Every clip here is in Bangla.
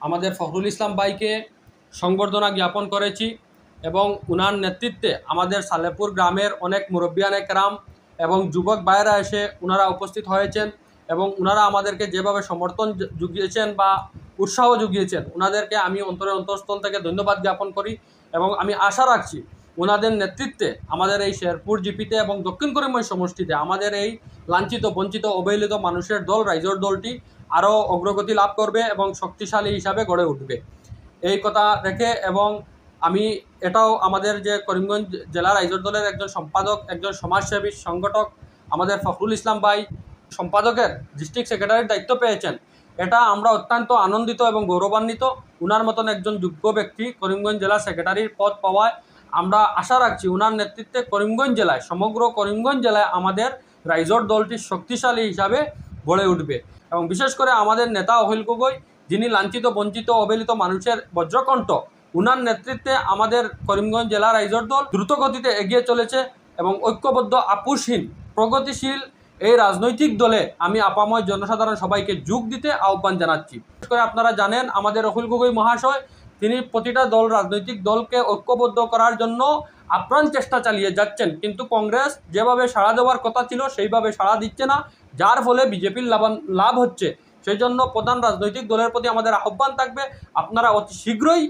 আমাদের ফখরুল ইসলাম ভাইকে সংবর্ধনা জ্ঞাপন করেছি এবং উনার নেতৃত্বে আমাদের সালেপুর গ্রামের অনেক মুরব্বিয়ানে কেরাম এবং যুবক ভাইয়েরা এসে উনারা উপস্থিত হয়েছেন এবং উনারা আমাদেরকে যেভাবে সমর্থন জুগিয়েছেন বা উৎসাহ জুগিয়েছেন উনাদেরকে আমি অন্তরস্থল থেকে ধন্যবাদ জ্ঞাপন করি এবং আমি আশা রাখছি ওনাদের নেতৃত্বে আমাদের এই শেরপুর জিপিতে এবং দক্ষিণ করিমগঞ্জ সমষ্টিতে আমাদের এই লাঞ্ছিত বঞ্চিত অবহেলিত মানুষের দল রাইজোর দলটি আরও অগ্রগতি লাভ করবে এবং শক্তিশালী হিসাবে গড়ে উঠবে এই কথা রেখে এবং আমি এটাও আমাদের যে করিমগঞ্জ জেলা রাইজোর দলের একজন সম্পাদক একজন সমাজসেবী সংগঠক আমাদের ফখরুল ইসলাম ভাই সম্পাদকের ডিস্ট্রিক্ট সেক্রেটারির দায়িত্ব পেয়েছেন এটা আমরা অত্যন্ত আনন্দিত এবং গৌরবান্বিত উনার মতন একজন যোগ্য ব্যক্তি করিমগঞ্জ জেলা সেক্রেটারির পদ পাওয়ায় আমরা আশা রাখছি উনার নেতৃত্বে করিমগঞ্জ জেলায় সমগ্র করিমগঞ্জ জেলায় আমাদের রাইজোর দলটি শক্তিশালী হিসাবে গড়ে উঠবে এবং বিশেষ করে আমাদের নেতা অখিল গগৈ যিনি লাঞ্ছিত বঞ্চিত অবহেলিত মানুষের বজ্রকণ্ঠ উনার নেতৃত্বে আমাদের করিমগঞ্জ জেলা রাইজোর দল দ্রুত গতিতে এগিয়ে চলেছে এবং ঐক্যবদ্ধ আপোষহীন প্রগতিশীল এই রাজনৈতিক দলে আমি আপাময় জনসাধারণ সবাইকে যোগ দিতে আহ্বান জানাচ্ছি। বিশেষ করে আপনারা জানেন আমাদের অখিল গগৈ মহাশয় তিনি প্রতিটা দল রাজনৈতিক দলকে ঐক্যবদ্ধ করার জন্য আপ্রাণ চেষ্টা চালিয়ে যাচ্ছেন কিন্তু কংগ্রেস যেভাবে সাড়া দেওয়ার কথা ছিল সেইভাবে সাড়া দিচ্ছে না যার ফলে বিজেপির লাভ হচ্ছে সেই জন্য প্রধান রাজনৈতিক দলের প্রতি আমাদের আহ্বান থাকবে আপনারা অতি শীঘ্রই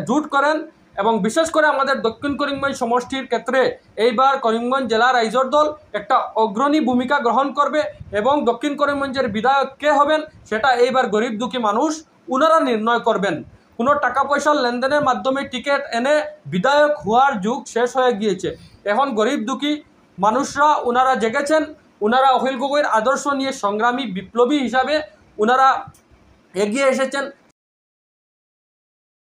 জোট করেন এবং বিশেষ করে আমাদের দক্ষিণ করিমগঞ্জ সমষ্টির ক্ষেত্রে এইবার করিমগঞ্জ জেলা রাইজোর দল একটা অগ্রণী ভূমিকা গ্রহণ করবে এবং দক্ষিণ করিমগঞ্জের বিধায়ক কে হবেন সেটা এইবার গরিব দুঃখী মানুষ ওনারা নির্ণয় করবেন। কোনো টাকা পয়সার লেনদেনের মাধ্যমে টিকিট এনে বিধায়ক হওয়ার যুগ শেষ হয়ে গিয়েছে এখন গরিব দুঃখী মানুষরা ওনারা জেগেছেন ওনারা অখিল গগৈর আদর্শ নিয়ে সংগ্রামী বিপ্লবী হিসাবে ওনারা এগিয়ে এসেছেন